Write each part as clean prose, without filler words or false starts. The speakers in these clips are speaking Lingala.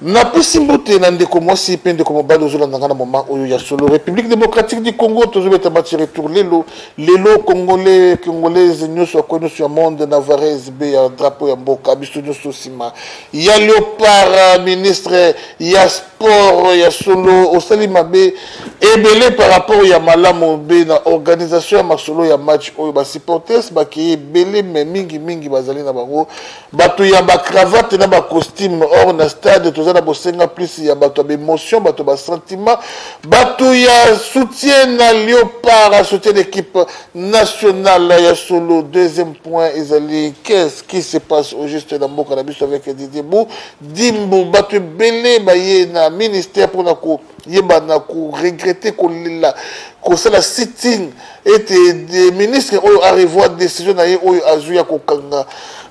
Na possibilité n'andeko moi si peine de comme balo zola ngana moment où il y a sur la République démocratique du Congo toujours beta bâtir retour lelo congolais nous soit connu sur monde Navarrese be drapeau ya mboka biso nous sima il y a léopard ministre il y a sport il y a solo au salimabe et belé par rapport il y a malamu be na organisation ya solo ya match o ba supporters ba ki belé mais mingi bazali na bango bato ya ba cravate na ba costume or na stade na bosenga plus ya bato ba émotion bato ba sentiment bato ya soutien na léopard soutien l'équipe nationale ya solo deuxième point ezali qu'est-ce qui se passe au juste dans mboka na biso avec Didier Bou dimbu bato belé baye na ministère pour na ko yeba na ko regretter ko lila ko sala sitting et des ministres oyo arrivent décision na ye oyo azuya ko kanga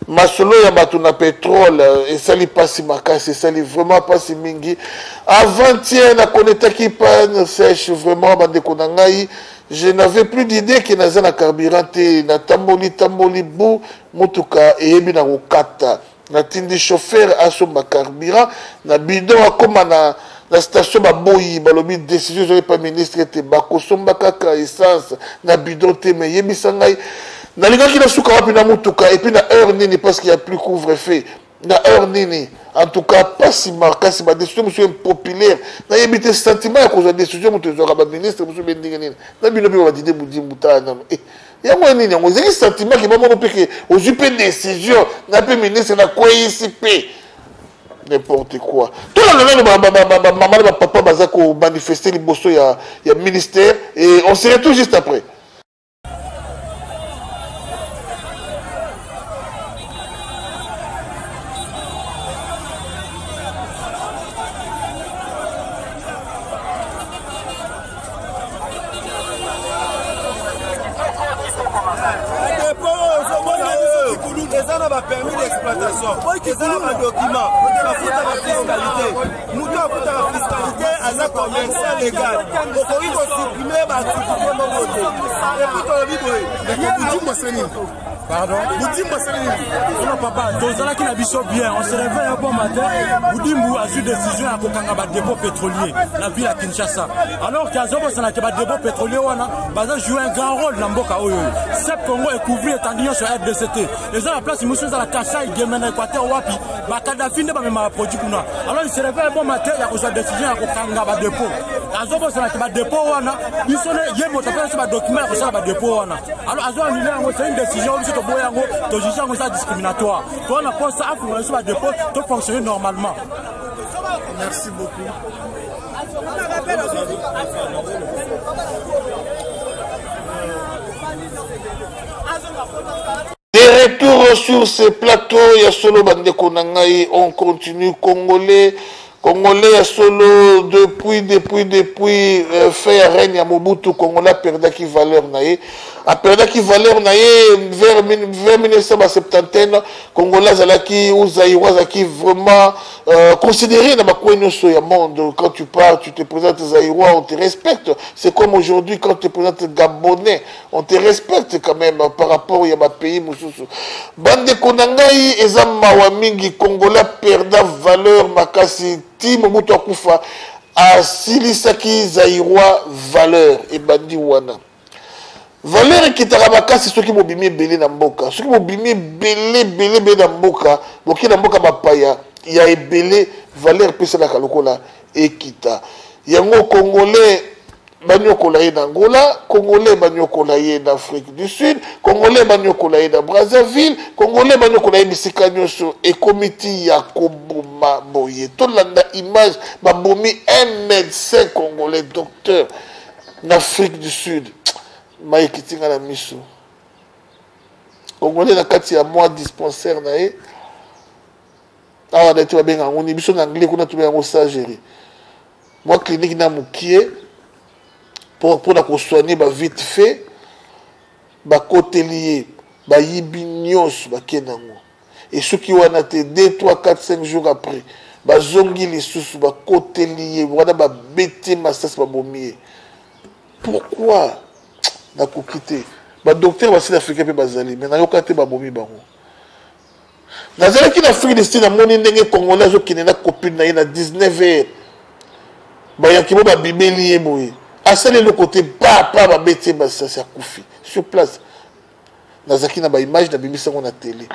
masolo ya bato na pétrole et sali pasi makasi sali vraiment pasi mingi avant-hier na konetaki panne sèche vraiment bandeko na ngai je n'avais plus d'idée que naza na carburant te na tamboli bu mutuka eyebi na kokata na tindi chauffeur asomba carburant na bidon akoma na station baboyi balobi décision ezali pa ministre te bakosomba kaka essence na bidon te mais yebisa ngai nalingaki na suka wapi na mutuka et puis na heure nini parce qu'il y a plus couvre-feu na heure nini en tout cas pas si marqué ma décision monsieur populaire na yebite sentiment ya kozwa décision mutu ezwaka ba ministre monsieur bendinga nini na bino pe badide budi mutana yango nini yango ezali sentiment ki maman pe ke ozwi pe décision na pe ministre na kweyisi pe n'importe quoi tout le maman papa baza ko manifester liboso ya ministère et on se retrouve juste après. Permis d'exploitation, ils ont un document, la fiscalité. Nous avons la fiscalité à la commerciale légale. Il faut supprimer la fiscalité. Pardon? Non, papa, qui n'a bien. On se réveille un bon matin. Boudimou a eu décision à Kokanga dépôt pétrolier, la ville à Kinshasa. Alors qu'il y a un dépôt pétrolier, on joue un grand rôle dans Mboka Oyo. Sepp Congo est couvert étant sur RDCT. Les gens à la place, ils sont à la Kassai, Guémena, Équateur, Wapi. Kadhafi n'est pas même produit. Alors il se réveille un bon matin, il y a une décision à Kokanga dépôt. La dépôt, ils sont les documents à dépôt. Alors, c'est une décision. C'est discriminatoire. Pour la poste, ça dépôt, tout fonctionner normalement. Merci beaucoup. De retour sur ce plateau, il y a solo Bandeko Nangaï, on continue congolais solo depuis fait règne à Mobutu Congolais perdaki valeur naïe a perdaki valeur naïe vers 1970 Congolais zalaki ou Zaïrois zaki vraiment considéré dans ma coïnoso ya monde. Quand tu pars, tu te présentes Zaïrois, on te respecte. C'est comme aujourd'hui quand tu te présentes Gabonais, on te respecte quand même par rapport à ma pays mususu. Bande konangai ezama wa mingi Congolais perdant valeur makasi Mobutu akufa asilisaki Zaïrois valeur et bandi wana valeur qui tarabakasi ceux qui mobimi belé na mboka ceux qui mobimi belé na mboka boki na mboka bapaya ya ebelé valeur pesa na kalokola ekita yango congolais banyokola ye na Angola, Congolais banyokola ye na Afrique du Sud, Congolais banyokola ye na Brazzaville, Congolais banyokola ye bisika nyonso et comité ya koboma boye. Tolanda image babomi un médecin congolais docteur en Afrique du Sud. Maïkitinga na miso. Congolais na kati ya moi dispensaire na ye. Awa na tuba benga ngoni biso na anglais kuna tuba ngo surgery. Moi clinique na mukie pour la soigner vite fait ba côté lié ba yibinyos ba kenango et ceux qui ont été 2 3 4 5 jours après ba zongi les sous ba côté lié voilà ba bêter massas ba bomier pourquoi na ko quitter ba docteur ba sud africain pe bazali mais na yo kate ba bomi bango nazalaki na Afrique du Sud namoni ndenge congolais azokende na copine na ye na 19h bayaki bo babimeli ye boye asali le côté papa babeti basasi akufi sur place nazalaki na baimage na bimisango na télé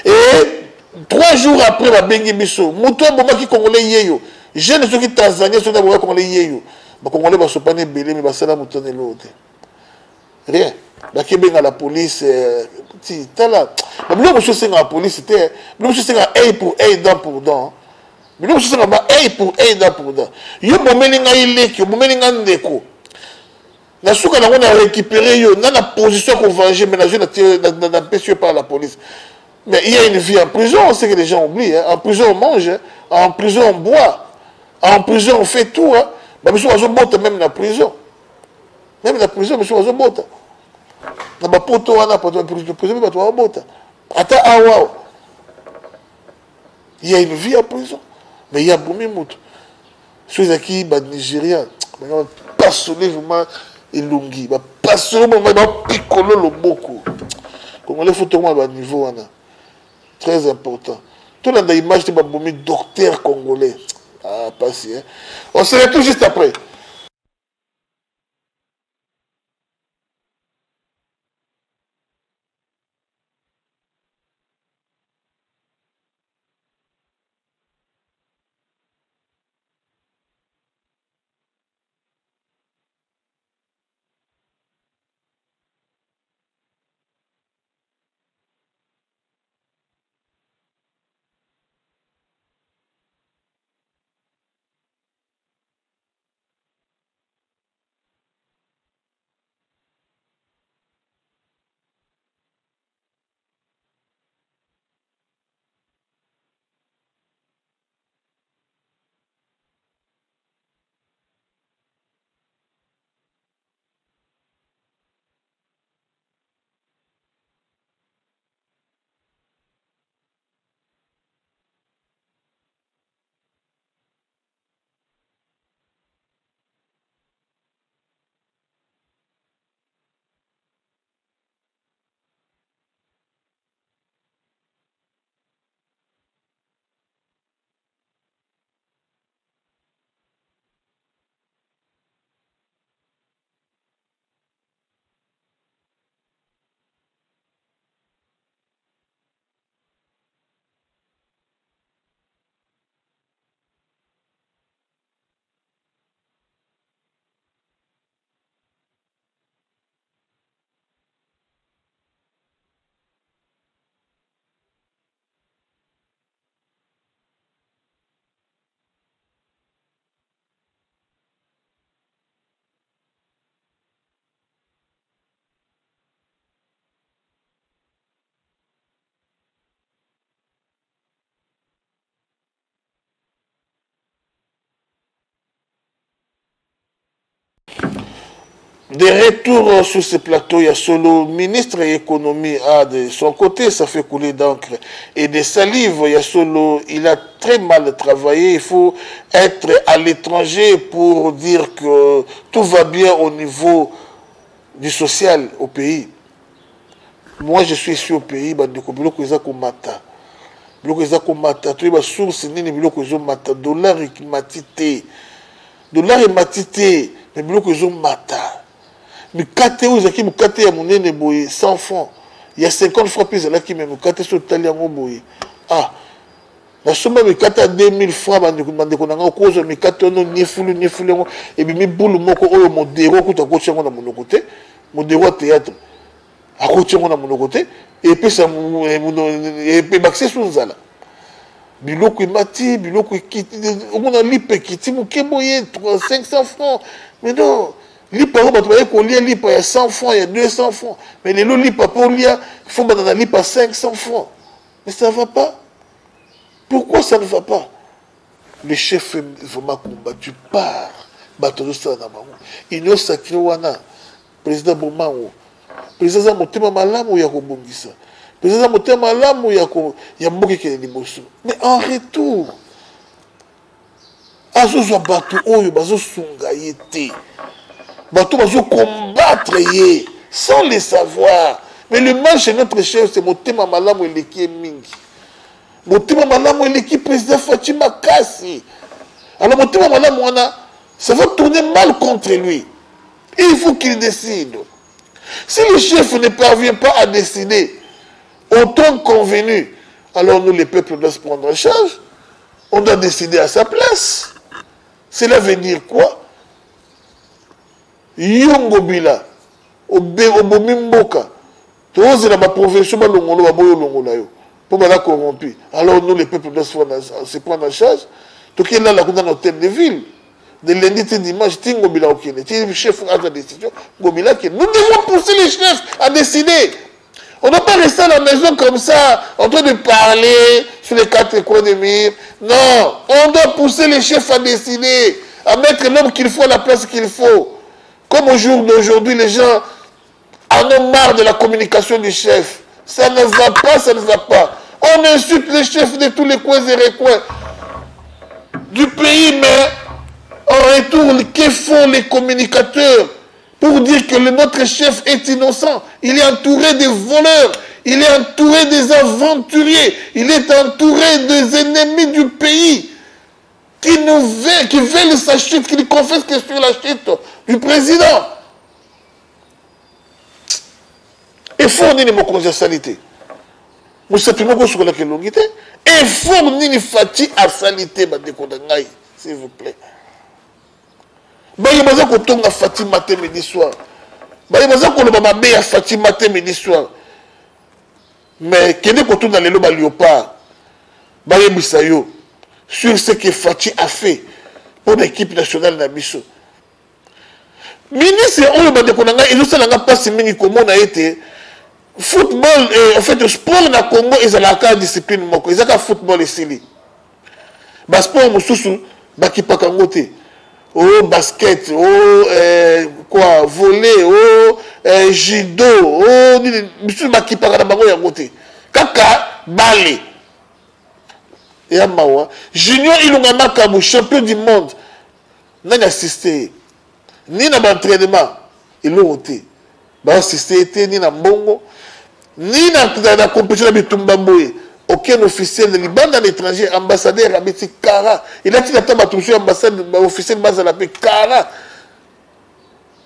et 3 jours après babengi biso moto abomaki congolais yeyo jeune soki Tanzanie soki abomaki congolais yeyo bakongolais basopani ebele me basala moto na eloo te rien bakebenga la police ti tala biloko mosusu esenga la police te biloko mosusu esenga œil pour œil dent pour dent biloko mosusu esenga ba œil pour œil dent pour dent yo bomeli ngai leki bomeli ngai ndeko nasuka nango na récupérer yo na position ko venger mais na pêche par la police. Mais il y a une vie en prison, on sait que les gens oublient. Hein. En prison, on mange, hein. En prison, on boit, en prison, on fait tout. Hein. Mais monsieur Wazobote, même dans la prison. Même dans la prison, monsieur Wazobote. Dans la poto, on a pas de prison, mais tu vas bote. Attends, ah waouh. Il y a une vie en prison. Mais il y a beaucoup de monde. Ceux qui sont Nigériens, pas sonner vraiment elongi, pas sonner vraiment piccolo le beaucoup. Comme les photos à niveau, très important. Tout le monde a l'image de Baboumi, docteur congolais. Ah, pas si. Hein. On se retrouve juste après. De retour sur ce plateau, il y a solo ministre de l'économie de son côté, ça fait couler d'encre et de salive. Il y a solo, il a très mal travaillé. Il faut être à l'étranger pour dire que tout va bien au niveau du social au pays. Moi, je suis ici au pays, biloko eza komata. Biloko eza komata. Tu es source nini biloko eza mata. Dollar matité. Dollar matité. Mais biloko eza mata. Mikate ou zaki mukate ya munene boye 100 francs. Il y a 50 francs plus là qui me mukate sur taliango boye. Ah. La somme mikate à 2000 francs bande konanga kozo mikate no nifulu et bi mi boulu moko oyo modéro kuta ko tchango na mon côté. Modéro théâtre. A ko tchango na mon côté et puis ça et puis baxé sunzala. Biloko mati, biloko kiti on a lipe kiti mukeboye 500 francs. Mais non. Lipa, il y a 100 francs, il y a 200 francs. Mais les lots lipa pour il faut que dans lipa 500 francs. Mais ça ne va pas. Pourquoi ça ne va pas? Le chef est vraiment combattu par Batodo Sanamamu. Il y a sacré wana. Président Boumao. Président Motema Malamu Yakobongisa. Président Motema Malamu Yamoki Kelimosu. Mais en retour, Azozo Batou Oyo, Bazo Sungayete. Bateau va combattre sans le savoir. Mais le mal chez notre chef, c'est mon thème malam ou le qui est mingi. Motima Malamu et l'équipe président Fatima Kassi. Alors Motima Malamu, ça va tourner mal contre lui. Et il faut qu'il décide. Si le chef ne parvient pas à décider au temps convenu, alors nous, les peuples, doivent se prendre en charge. On doit décider à sa place. Cela veut dire quoi? Yongobila, Obomimboka, tous les provinces, pour la corrompu. Alors nous, les peuples, doivent se prendre en charge. Tout qui est là, dans l'hôtel de ville. De lundi et dimanche, Ngobila au Kenya. Le chef a la décision. Ngobila qui. Nous devons pousser les chefs à décider. On ne doit pas rester à la maison comme ça, en train de parler sur les quatre coins de mur. Non, on doit pousser les chefs à décider, à mettre l'homme qu'il faut à la place qu'il faut. Comme au jour d'aujourd'hui, les gens en ont marre de la communication du chef. Ça ne va pas, ça ne va pas. On insulte les chefs de tous les coins et recoins du pays, mais en retour, que font les communicateurs pour dire que notre chef est innocent? Il est entouré des voleurs, il est entouré des aventuriers, il est entouré des ennemis du pays qui veulent sa chute, qui lui confessent que sur la chute du président. Et faut ni mon conseil salité. Vous savez pas ce que la longuité. Et faut ni fati à salité s'il vous plaît. Il y a des Fati matin, midi, soir. Il y a des Fati matin, midi, soir. Mais quand on dans les lobes à Léopard, sur ce que Fati a fait pour l'équipe nationale d'Abisso. Ministre, ils ont pas si mini comme on a été. Football, en fait, le sport dans le Congo, ils ont la discipline. Ils ont le football ici. Le sport, ils ont oh basket, oh quoi, volley, oh judo, oh monsieur baki para bango ya ngote. Kaka balé. Et amawa, Junior Ilunga Makabu, champion du monde. N'a assisté. Ni na entraînement, il l'a ôté. Ba assisté ni na mbongo, ni na compétition de Bitumbamboye. Aucun officiel de Liban à l'étranger, ambassadeur Abeti Kara. Il a dit que tu as ambassade officiel de base à la paix Kara.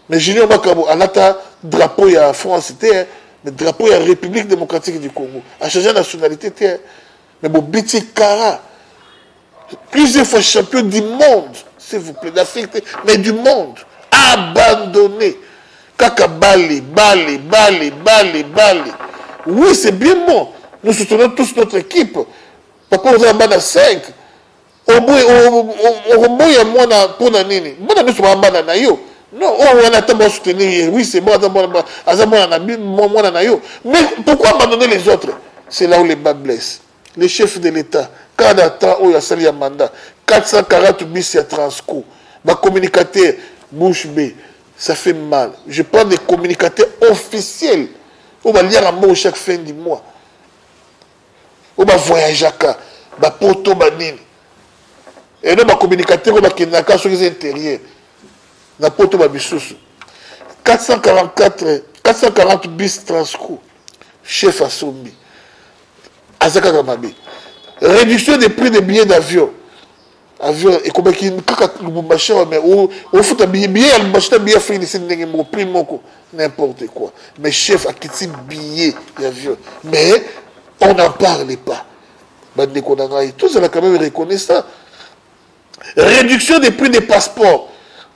Mais Junior Makabo, à l'ata drapeau à France, le drapeau à la République démocratique du Congo. A changé de nationalité, mais bon, Biti Kara. Plusieurs fois champion du monde, s'il vous plaît, d'Afrique, mais du monde. Abandonné. Kaka Bali. Oui, c'est bien bon. Nous soutenons tous notre équipe. Papa, vous avez un 5. Au bout, il y a moins pour la nini. Bon, nous sommes en bas de yo. Non, on a tellement soutenu. Oui, c'est bon, mais pourquoi abandonner les autres? C'est là où les bas blessent. Les chefs de l'État, quand il y a temps où il y a sali mandat, 440 bis à Transco, ma communicateur, bouche B, ça fait mal. Je parle des communicateurs officiels. On va lire un mot chaque fin du mois. On va voyager à poto banine. Et nous, les communicateurs, on va kenaka sur les intérieurs. Na poto babisusu. 440 bis Transco. Chef Assombi. Azaka Gamabi. Réduction des prix des billets d'avion. Avion, et comme il y a mais au fout un billet, un billet fait ici, prix n'importe quoi. Mais chef a quitté billet d'avion. Mais on n'en parle pas. Tout ça, on a quand même reconnu ça. Réduction des prix des passeports.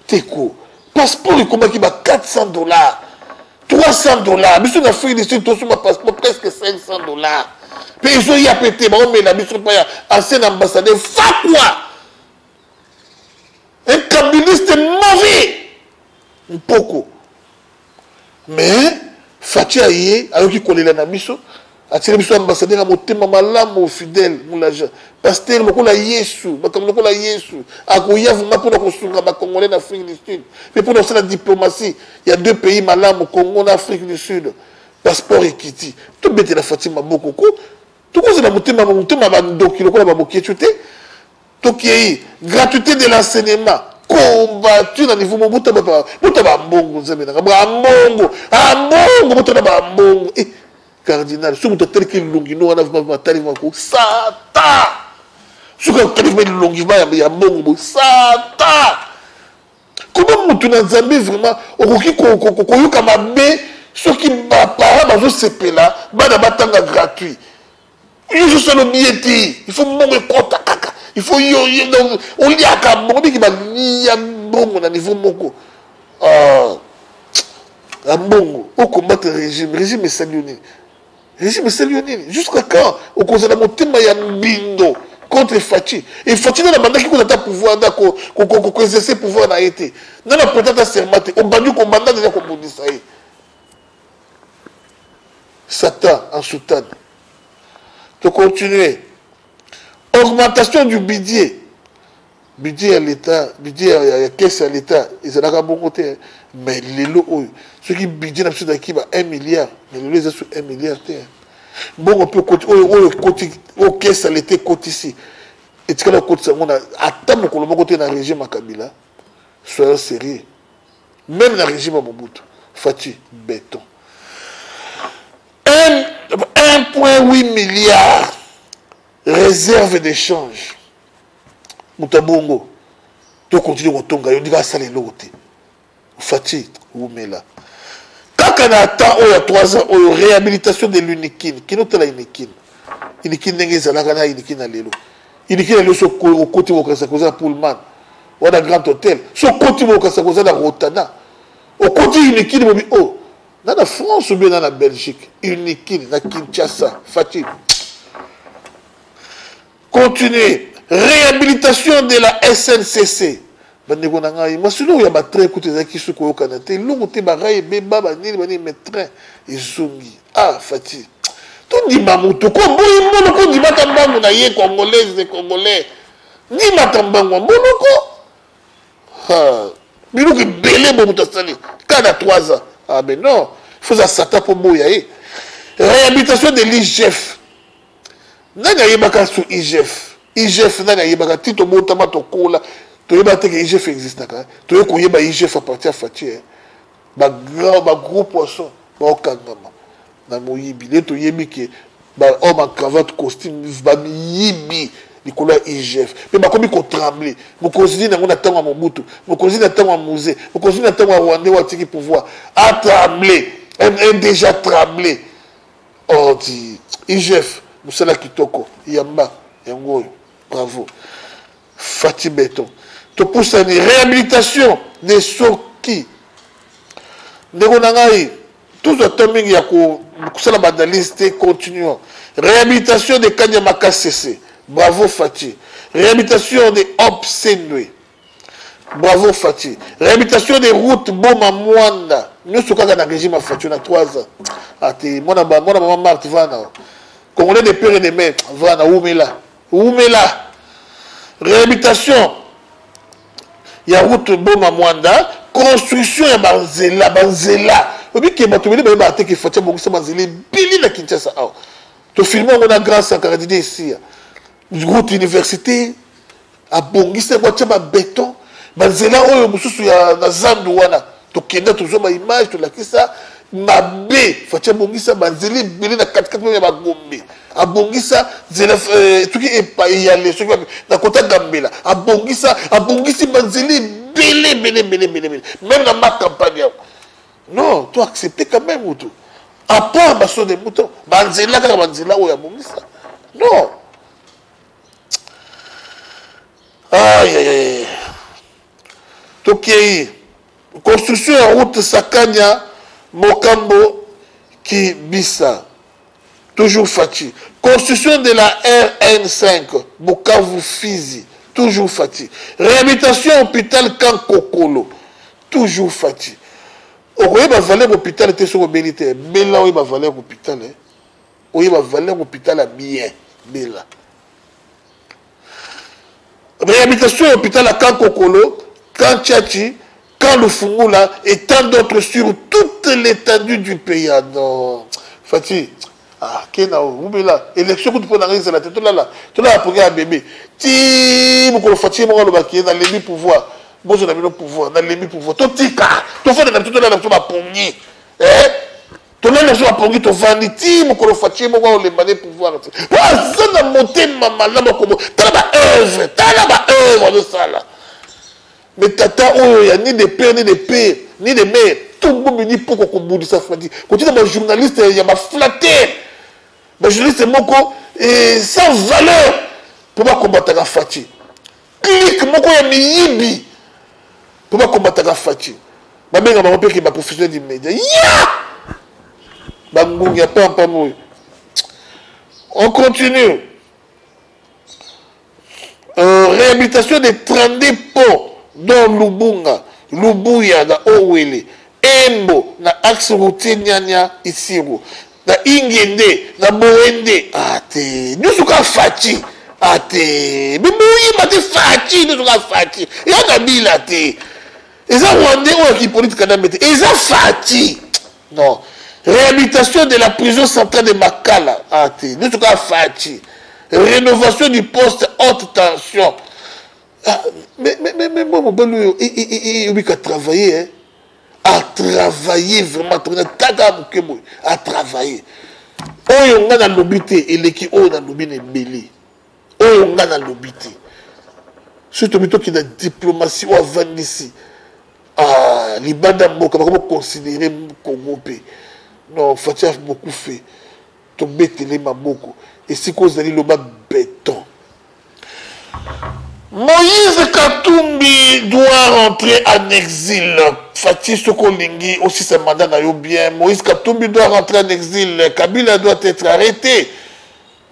Téco. Passeport, il y a $400. $300. Mais si on a fait ici, tout sur ma passeport, presque $500. Puis ils ont y pété, mais la mission pas ancien ambassadeur. Fa quoi? Un kabyliste mauvais. Un poco. Mais, Fatia Aye, alors qu'il connaît la mission, a tiré mission ambassadeur à motema malamu fidèle, moulaja. Pasteur, mokola Yesu, mokola Yesu. A Goya, vous m'appelez pour construire ma Congolais d'Afrique du Sud. Mais pour lancer la diplomatie, il y a 2 pays malamu, Congo et Afrique du Sud. Passeport et Kiti. Tout bête la Fatima Bokoko. Tout ça, c'est la motema bandoki, le quoi, gratuité de l'enseignement. Combattu dans le niveau cardinal, si vous êtes tel qu'il nous a Satan. Ce que tu as longivement, il y a bon Satan. Comment tu as vraiment au comme ceux qui parlent dans ce CP là, batanga gratuit. Il faut le billet, il faut monter compte kaka. Il faut on lit à Kabon qui va lire bon au niveau moko. À Bongo, au combattre le régime est salionné. Régime est salionné. Jusqu'à quand au cause de la montée ya bindo contre Fachi. Et Fachi dans la mandat qui a pouvoir d'accord qu'on exercer pouvoir n'a été. Dans la peut-être sermenté. On bandu qu'on mandat déjà comme on dit ça. Satan en soutane. De continuer. Augmentation du budget. Budget à l'État, budget à la caisse à l'État, ils sont là bon côté. Mais les lots, ceux qui budget n'a pas qui va 1 milliard, mais les lots sont 1 milliard. Bon, on peut côté, au caisse à l'État côté ici. Et tu as côté ça, on a attends qu'on le côté dans le régime à Kabila, soyons sérieux. Même dans le régime à Mobutu, Fachi, béton. 1,8 milliard réserve d'échange. Mutabongo. Tu continues à tonga, on dit que ça les lots. Fachi, ou mais là. Quand on attend, il y a 3 ans, réhabilitation de l'uniquine. Qui note la uniquine? Uniquine n'est pas là, uniquine à l'élo. Uniquine à l'élo, c'est au côté où on a Pullman. On a un grand hôtel. C'est au côté où on a Rotana. Au côté uniquine, on dit, oh, dans la France ou bien dans la Belgique, uniquine, dans Kinshasa, Fachi. Continuez. Réhabilitation de la SNCC. Moi, sinon, il y a des trains qui sont au Canada. Il y a des trains. Ah, Fatih. Tu dis, Mamoutou, comment tu dis, Matambango, Congolais, Congolais. Ni Matambango, Monoko. Ah, mais nous, belé, Mamoutou, Sali. Quand 3 ans. Ah, mais non. Il faut que ça pour Mouyaï. Réhabilitation de l'IGF. Nana yebaka sur IGF. IGF nana yebaka tito motama to kola. To yebaka que IGF existe naka. To yeko yeba IGF à partir Fachi. Ba grand ba gros poisson ba okangama. Na moyibi le to yebi ke ba homme en cravate costume ba yibi likolo IGF. Mais ba komi ko trembler. Mo kozini na ngona tanga Mobutu. Mo kozini na tanga musée. Mo kozini na tanga Rwanda wa tiki pouvoir. A trembler. Déjà tremblé. Oh dit IGF Moussala Kitoko, Yamba, Yangoyo, bravo. Fatih Béton. Tu pousses à une réhabilitation des Soki. Negonangaï, tout le temps, il y a que la bandaliste continuons. Réhabilitation des Kanyamaka CC. Bravo Fatih. Réhabilitation des Obsenwe. Bravo Fatih. Réhabilitation des routes Boma Mwanda. Nous sommes dans le régime à Fatih, on a 3 ans. Ah, mon maman Marthe Vana. Congolais des pères et des mères, Vana, Oumela. Oumela. Réhabilitation. Il y a route Boma Mwanda. Construction, il y a Banzela. Banzela. Vous voyez qu'il y a des gens qui font des Banzela. Billy la Kinshasa. Tu filmes, on a grâce à Karadine ici. Route université. À Bongisa, il y a béton. Banzela, il y a Zandouana. Tu kenda toujours ma image, tu l'as qui ça. Ma B, Fatia Bongisa, Banzeli, Billy na 4-4 ya Bagombe. A Bongisa, Zela, tout qui est pas y aller, ce qui va na Kota Gambela. A Bongisa, Banzeli, Belé. Même dans ma campagne. Non, tu as accepté quand même, ou tout. À part ma son des moutons, Banzela, ou ya Bongisa. Non. Aïe. Tokei. Construction en route Sakanya. Mokambo Kibisa, toujours Fatih. Construction de la RN5, Bukavu Fizi, toujours Fatih. Réhabilitation hôpital Kankokolo, toujours Fatih. Oye va valer hôpital était sur Bélité, Bella oye va valer hôpital, oye va valer hôpital à bien, Bella. Réhabilitation hôpital à Kankokolo, Kantiachi. Quand le Fungula et tant d'autres sur toute l'étendue du pays. Ah non. Fatih. Ah, Kena, Oumela. Élection que tu peux dans la tête. Tu l'as appris à bébé. Ti, vous Fatih, mon gars, qui est dans les pouvoir. Moi, je n'ai pas le pouvoir. Dans les pouvoir. Tout tika. Tout fait dans la tout là, tu vas pogner. Ton nom est appongi, ton vanity, mon colofatier, mon gars, les manées pouvoir. Ça n'a monté ma malade, comme t'as la œuvre de ça là. Mais tata, oh, il n'y a ni des pères, ni des pères, ni des mères. Tout le monde me dit pourquoi qu'on bouge ça. Quand tu es un journaliste, il y a ma flatté. Mais journaliste, c'est sans valeur pour pas combattre la fatigue. Clique, mon gars, il y a mes yibi pour pas combattre la fatigue. Ma mère m'a rappelé qu'il m'a professionnel du média. On continue. Réhabilitation des 32 ponts dans Lubunga, Lubuya, na Owele, Embo, na axe routier Nyanya, Isiru, na Ingende, na Boende. Ate, nous sommes fatigués. Ate, mais nous sommes fatigués, nous sommes fatigués. Il y a un bilan. Ils ont Rwandais ou qui politique ils ont fatigué. Non. Réhabilitation de la prison centrale de Makala. Nous sommes fatigués. Rénovation du poste haute tension. Mais moi, mon bon, il a travaillé. Hein. A travaillé vraiment. A travaillé. On a l'obité. Et l'équipe, on a l'obité. On a l'obité. Surtout qu'il y a diplomatie ou avant ici. Les bandes comment considérer Congo. Non, Fatia a beaucoup fait. Tomber télé m'a beaucoup. Et c'est cause d'aller le bas béton. Moïse Katumbi doit rentrer en exil. Fatih Sokolingi aussi ses mandats n'a eu bien. Moïse Katumbi doit rentrer en exil. Kabila doit être arrêté.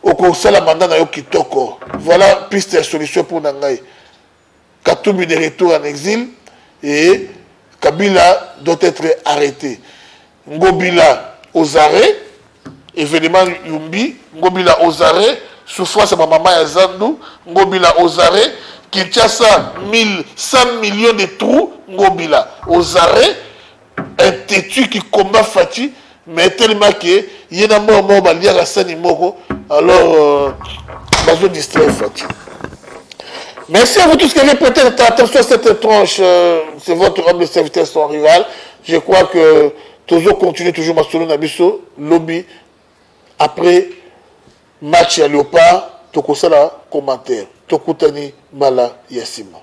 Au conseil, la mandat n'a eu Kitoko. Voilà piste de solution pour Nangaï. Katumbi de retour en exil. Et Kabila doit être arrêté. Ngobila aux arrêts, événement Yumbi, Ngobila aux arrêts, souffrance à ma maman Yazandou, Ngobila aux arrêts, Kinshasa 100 millions de trous, Ngobila aux arrêts, un têtu qui combat Fatih, mais tellement que il y a un mort balia à Sani Moko, alors bazo distraire Fatih. Merci à vous tous qui avez prêté attention à cette tranche. C'est votre homme de serviteur, son rival. Je crois que toujours continuer, toujours Masolo Nabiso, lobby. Après match à Léopard, Tokosala commentaire. Tokutani Mala Yassima.